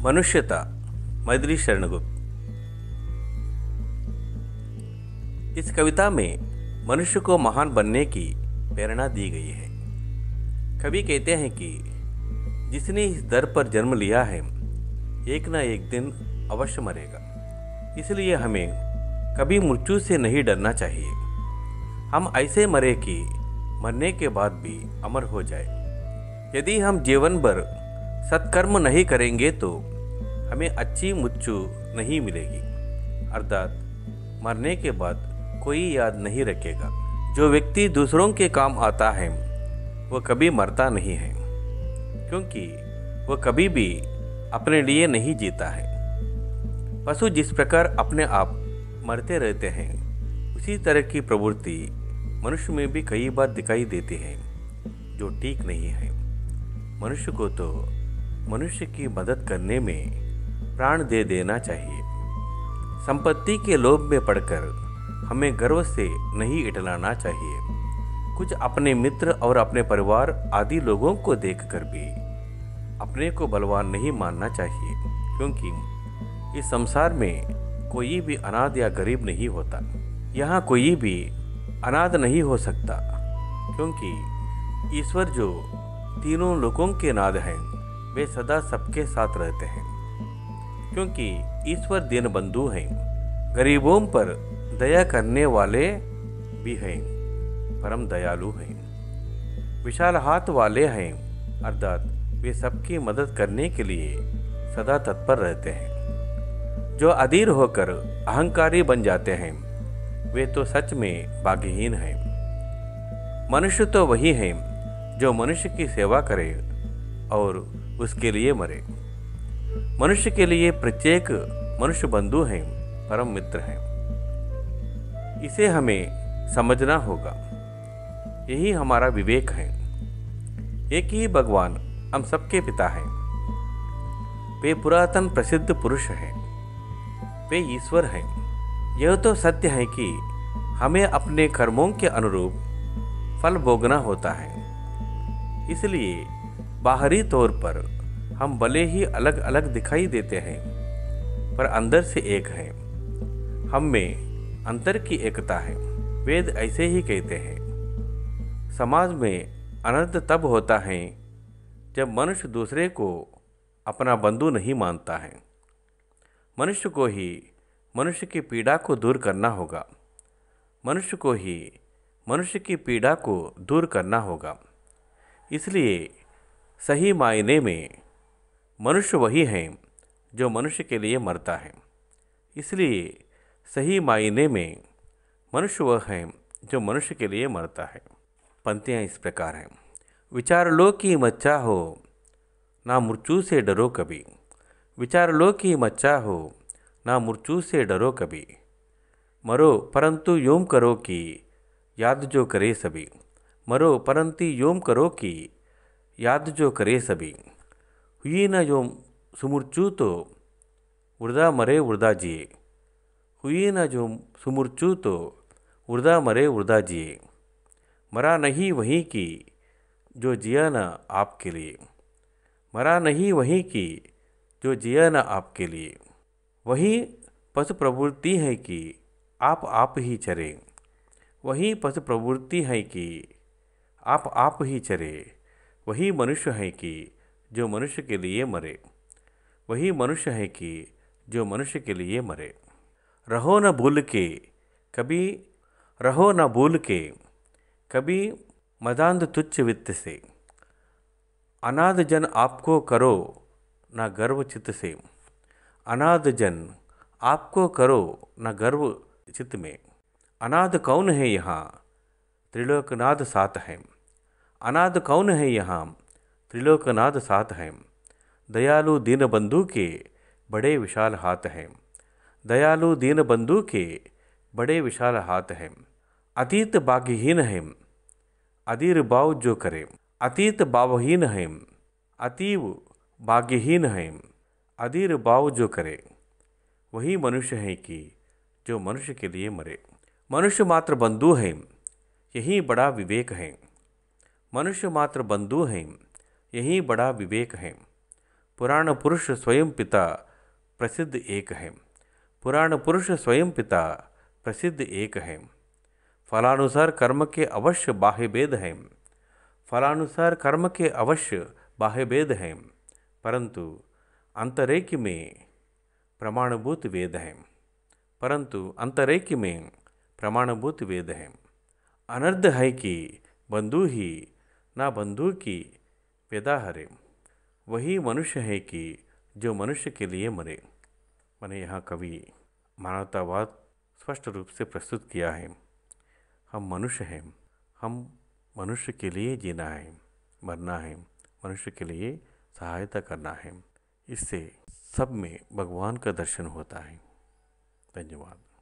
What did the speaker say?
मनुष्यता मैथिली शरणगुप्त। इस कविता में मनुष्य को महान बनने की प्रेरणा दी गई है। कवि कहते हैं कि जिसने इस दर पर जन्म लिया है एक ना एक दिन अवश्य मरेगा, इसलिए हमें कभी मृत्यु से नहीं डरना चाहिए। हम ऐसे मरे कि मरने के बाद भी अमर हो जाए। यदि हम जीवन भर सत्कर्म नहीं करेंगे तो हमें अच्छी मृत्यु नहीं मिलेगी, अर्थात मरने के बाद कोई याद नहीं रखेगा। जो व्यक्ति दूसरों के काम आता है वह कभी मरता नहीं है, क्योंकि वह कभी भी अपने लिए नहीं जीता है। पशु जिस प्रकार अपने आप मरते रहते हैं, उसी तरह की प्रवृत्ति मनुष्य में भी कई बार दिखाई देती है, जो ठीक नहीं है। मनुष्य को तो मनुष्य की मदद करने में प्राण दे देना चाहिए। संपत्ति के लोभ में पड़कर हमें गर्व से नहीं इटलाना चाहिए। कुछ अपने मित्र और अपने परिवार आदि लोगों को देखकर भी अपने को बलवान नहीं मानना चाहिए, क्योंकि इस संसार में कोई भी अनाथ या गरीब नहीं होता। यहाँ कोई भी अनाथ नहीं हो सकता, क्योंकि ईश्वर जो तीनों लोकों के नाथ हैं वे सदा सबके साथ रहते हैं। क्योंकि ईश्वर दीन बंधु हैं, गरीबों पर दया करने वाले भी हैं, परम दयालु हैं। विशाल हाथ वाले हैं, अर्थात वे सबकी मदद करने के लिए सदा तत्पर रहते हैं। जो अधीर होकर अहंकारी बन जाते हैं वे तो सच में भाग्यहीन हैं। मनुष्य तो वही है जो मनुष्य की सेवा करे और उसके लिए मरे। मनुष्य के लिए प्रत्येक मनुष्य बंधु है, परम मित्र है। इसे हमें समझना होगा। यही हमारा विवेक है। एक ही भगवान हम सबके पिता हैं। वे पुरातन प्रसिद्ध पुरुष हैं, वे ईश्वर हैं। यह तो सत्य है कि हमें अपने कर्मों के अनुरूप फल भोगना होता है। इसलिए बाहरी तौर पर हम भले ही अलग अलग दिखाई देते हैं, पर अंदर से एक हैं। हम में अंतर की एकता है। वेद ऐसे ही कहते हैं, समाज में अनर्थ तब होता है जब मनुष्य दूसरे को अपना बंधु नहीं मानता है। मनुष्य को ही मनुष्य की पीड़ा को दूर करना होगा। मनुष्य को ही मनुष्य की पीड़ा को दूर करना होगा। इसलिए सही मायने में मनुष्य वही है जो मनुष्य के लिए मरता है। इसलिए सही मायने में मनुष्य वह है जो मनुष्य के लिए मरता है। पंक्तियाँ इस प्रकार हैं। विचार लो कि मत चाहो, ना मृत्यु से डरो कभी। विचार लो कि मत चाहो, ना मृत्यु से डरो कभी। मरो परंतु यूं करो कि याद जो करे सभी। मरो परंतु यूं करो कि याद जो करे सभी। हुई न जो सुमृत्यु तो वृदा मरे वृदा जिए। हुई न जो सुमृत्यु तो वृदा मरे वृदा जिए। मरा नहीं वही की जो जिया न आपके लिए। मरा नहीं वही की जो जिया न आपके लिए। वही पशु प्रवृत्ति है कि आप ही चरे। वही पशु प्रवृत्ति है कि आप ही चरे। वही मनुष्य है कि जो मनुष्य के लिए मरे। वही मनुष्य है कि जो मनुष्य के लिए मरे। रहो न भूल के कभी, रहो न भूल के कभी मदांध तुच्छ वित्त से। अनाथ जन आपको करो न गर्व चित्त से। अनाथ जन आपको करो न गर्व चित्त में। अनाथ कौन है यहाँ, त्रिलोकनाथ साथ है। अनाथ कौन है यहाँ, त्रिलोकनाथ साथ हैं। दयालु दीन बंधु के बड़े विशाल हाथ हैं। दयालु दीन बंधु के बड़े विशाल हाथ हैं। अतीत भाग्यहीन है, अधीर भाव जो करे। अतीत भावहीन है, अतीव भाग्यहीन है, अधीर भाव जो करे। वही मनुष्य है कि जो मनुष्य के लिए मरे। मनुष्य मात्र बंधु है, यही बड़ा विवेक है। मनुष्य मात्र बंधु हैं, यही बड़ा विवेक है। पुराण पुरुष स्वयं पिता प्रसिद्ध एक है। पुराण पुरुष स्वयं पिता प्रसिद्ध एक है। फलानुसार कर्म के अवश्य बाह्य भेद हैं। फलानुसार कर्म के अवश्य बाह्य भेद हैं, परंतु अंतरेक्य में प्रमाणभूत वेद हैं। परंतु अंतरेक्य में प्रमाणभूत वेद हैं। अनर्थ है कि बंधु ही ना बंधु की वेदा हरे। वही मनुष्य है कि जो मनुष्य के लिए मरे। मैंने यहाँ कवि मानवतावाद स्पष्ट रूप से प्रस्तुत किया है। हम मनुष्य हैं, हम मनुष्य के लिए जीना है, मरना है, मनुष्य के लिए सहायता करना है। इससे सब में भगवान का दर्शन होता है। धन्यवाद।